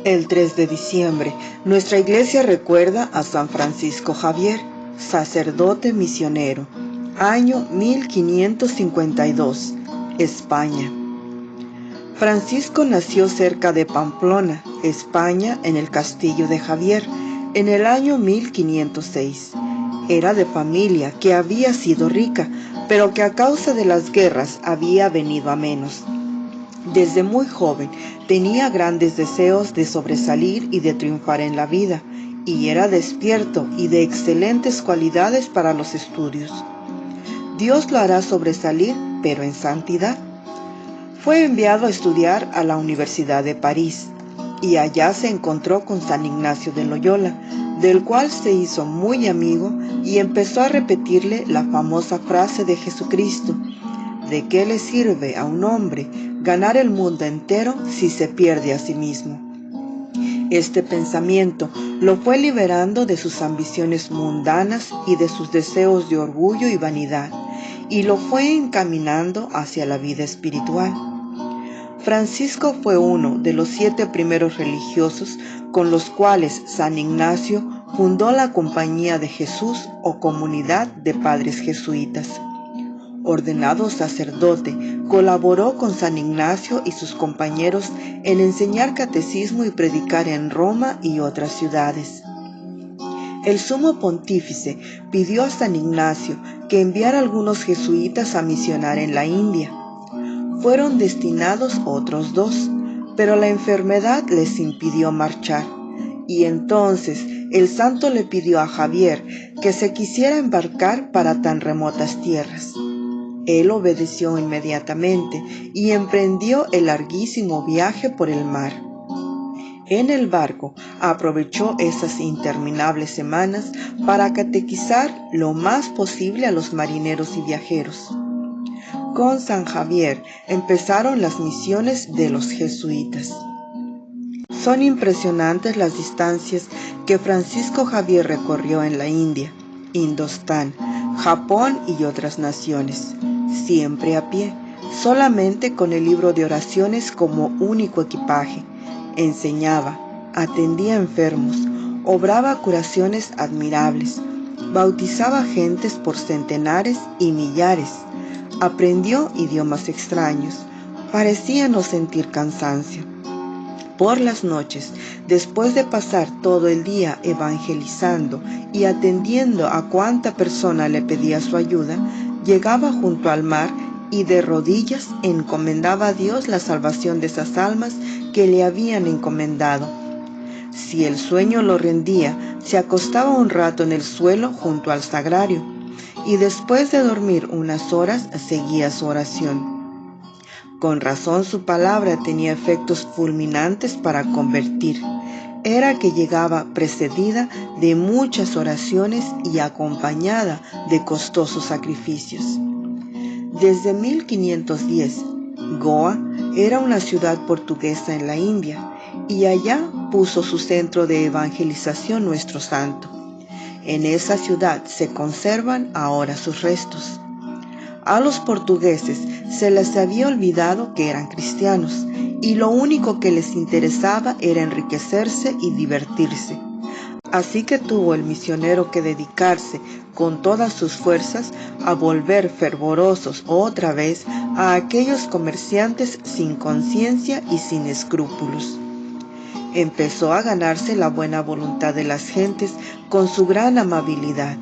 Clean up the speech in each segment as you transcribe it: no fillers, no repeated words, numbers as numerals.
El 3 de diciembre, nuestra iglesia recuerda a San Francisco Javier, sacerdote misionero. Año 1552, España. Francisco nació cerca de Pamplona, España, en el castillo de Javier, en el año 1506. Era de familia que había sido rica, pero que a causa de las guerras había venido a menos. Desde muy joven tenía grandes deseos de sobresalir y de triunfar en la vida, y era despierto y de excelentes cualidades para los estudios. Dios lo hará sobresalir, pero en santidad. Fue enviado a estudiar a la Universidad de París, y allá se encontró con San Ignacio de Loyola, del cual se hizo muy amigo y empezó a repetirle la famosa frase de Jesucristo: ¿de qué le sirve a un hombre ganar el mundo entero si se pierde a sí mismo? Este pensamiento lo fue liberando de sus ambiciones mundanas y de sus deseos de orgullo y vanidad, y lo fue encaminando hacia la vida espiritual. Francisco fue uno de los 7 primeros religiosos con los cuales San Ignacio fundó la Compañía de Jesús o Comunidad de Padres Jesuitas. Ordenado sacerdote, colaboró con San Ignacio y sus compañeros en enseñar catecismo y predicar en Roma y otras ciudades. El sumo pontífice pidió a San Ignacio que enviara a algunos jesuitas a misionar en la India. Fueron destinados otros 2, pero la enfermedad les impidió marchar, y entonces el santo le pidió a Javier que se quisiera embarcar para tan remotas tierras. Él obedeció inmediatamente y emprendió el larguísimo viaje por el mar. En el barco aprovechó esas interminables semanas para catequizar lo más posible a los marineros y viajeros. Con San Javier empezaron las misiones de los jesuitas. Son impresionantes las distancias que Francisco Javier recorrió en la India, Indostán, Japón y otras naciones, siempre a pie, solamente con el libro de oraciones como único equipaje. Enseñaba, atendía enfermos, obraba curaciones admirables, bautizaba gentes por centenares y millares, aprendió idiomas extraños, parecía no sentir cansancio. Por las noches, después de pasar todo el día evangelizando y atendiendo a cuanta persona le pedía su ayuda, llegaba junto al mar y de rodillas encomendaba a Dios la salvación de esas almas que le habían encomendado. Si el sueño lo rendía, se acostaba un rato en el suelo junto al sagrario, y después de dormir unas horas seguía su oración. Con razón su palabra tenía efectos fulminantes para convertir. Era que llegaba precedida de muchas oraciones y acompañada de costosos sacrificios. Desde 1510, Goa era una ciudad portuguesa en la India, y allá puso su centro de evangelización nuestro santo. En esa ciudad se conservan ahora sus restos. A los portugueses se les había olvidado que eran cristianos, y lo único que les interesaba era enriquecerse y divertirse. Así que tuvo el misionero que dedicarse con todas sus fuerzas a volver fervorosos otra vez a aquellos comerciantes sin conciencia y sin escrúpulos. Empezó a ganarse la buena voluntad de las gentes con su gran amabilidad.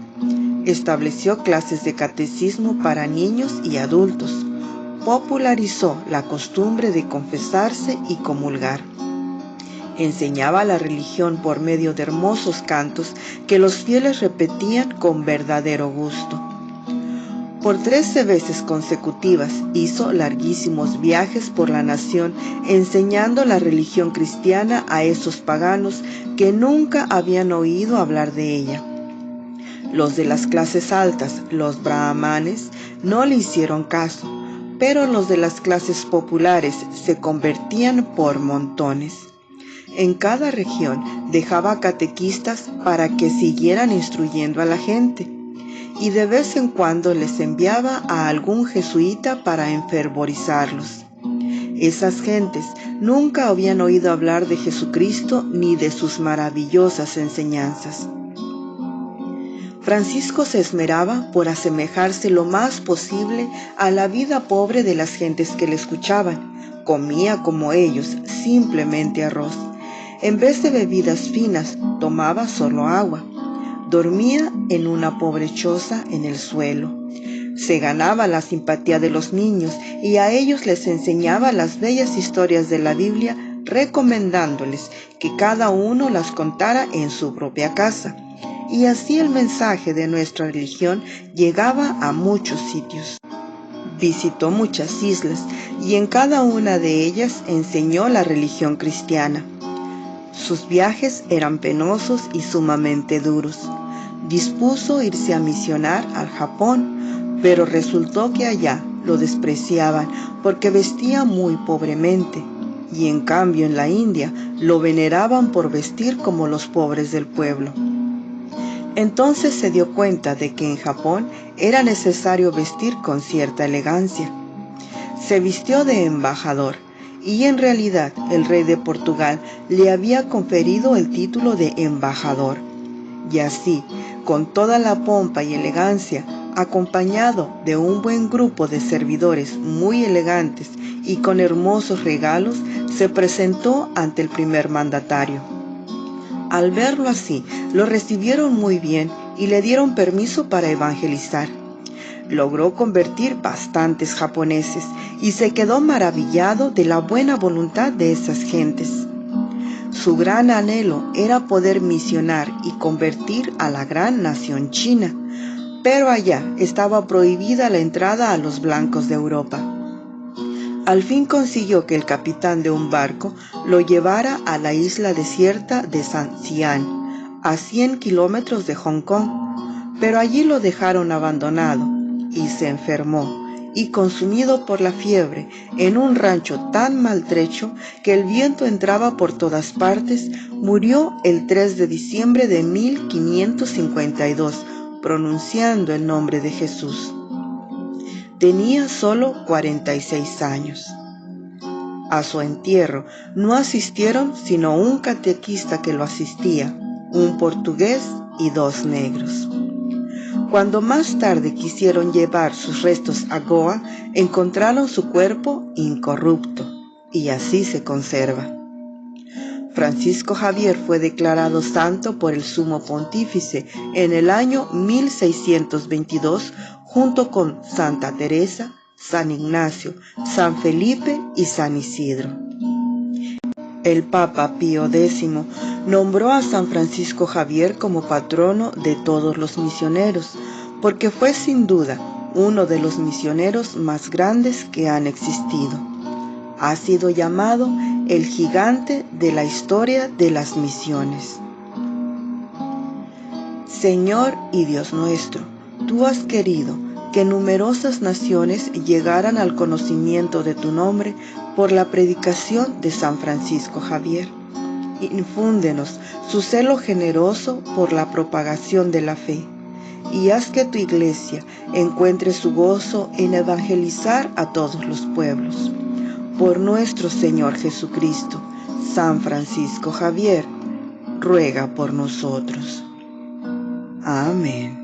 Estableció clases de catecismo para niños y adultos. Popularizó la costumbre de confesarse y comulgar. Enseñaba la religión por medio de hermosos cantos que los fieles repetían con verdadero gusto. Por 13 veces consecutivas hizo larguísimos viajes por la nación enseñando la religión cristiana a esos paganos que nunca habían oído hablar de ella. Los de las clases altas, los brahmanes, no le hicieron caso, pero los de las clases populares se convertían por montones. En cada región dejaba catequistas para que siguieran instruyendo a la gente, y de vez en cuando les enviaba a algún jesuita para enfervorizarlos. Esas gentes nunca habían oído hablar de Jesucristo ni de sus maravillosas enseñanzas. Francisco se esmeraba por asemejarse lo más posible a la vida pobre de las gentes que le escuchaban. Comía como ellos, simplemente arroz. En vez de bebidas finas, tomaba solo agua. Dormía en una pobre choza en el suelo. Se ganaba la simpatía de los niños y a ellos les enseñaba las bellas historias de la Biblia, recomendándoles que cada uno las contara en su propia casa. Y así el mensaje de nuestra religión llegaba a muchos sitios. Visitó muchas islas y en cada una de ellas enseñó la religión cristiana. Sus viajes eran penosos y sumamente duros. Dispuso irse a misionar al Japón, pero resultó que allá lo despreciaban porque vestía muy pobremente, y en cambio en la India lo veneraban por vestir como los pobres del pueblo. Entonces se dio cuenta de que en Japón era necesario vestir con cierta elegancia. Se vistió de embajador, y en realidad el rey de Portugal le había conferido el título de embajador. Y así, con toda la pompa y elegancia, acompañado de un buen grupo de servidores muy elegantes y con hermosos regalos, se presentó ante el primer mandatario. Al verlo así, lo recibieron muy bien y le dieron permiso para evangelizar. Logró convertir bastantes japoneses y se quedó maravillado de la buena voluntad de esas gentes. Su gran anhelo era poder misionar y convertir a la gran nación china, pero allá estaba prohibida la entrada a los blancos de Europa. Al fin consiguió que el capitán de un barco lo llevara a la isla desierta de San Xian, a 100 kilómetros de Hong Kong, pero allí lo dejaron abandonado y se enfermó, y consumido por la fiebre, en un rancho tan maltrecho que el viento entraba por todas partes, murió el 3 de diciembre de 1552, pronunciando el nombre de Jesús. Tenía solo 46 años. A su entierro no asistieron sino un catequista que lo asistía, un portugués y 2 negros. Cuando más tarde quisieron llevar sus restos a Goa, encontraron su cuerpo incorrupto, y así se conserva. Francisco Javier fue declarado santo por el Sumo Pontífice en el año 1622, junto con Santa Teresa, San Ignacio, San Felipe y San Isidro. El Papa Pío X nombró a San Francisco Javier como patrono de todos los misioneros, porque fue sin duda uno de los misioneros más grandes que han existido. Ha sido llamado el gigante de la historia de las misiones. Señor y Dios nuestro, tú has querido que numerosas naciones llegaran al conocimiento de tu nombre por la predicación de San Francisco Javier. Infúndenos su celo generoso por la propagación de la fe, y haz que tu iglesia encuentre su gozo en evangelizar a todos los pueblos. Por nuestro Señor Jesucristo, San Francisco Javier, ruega por nosotros. Amén.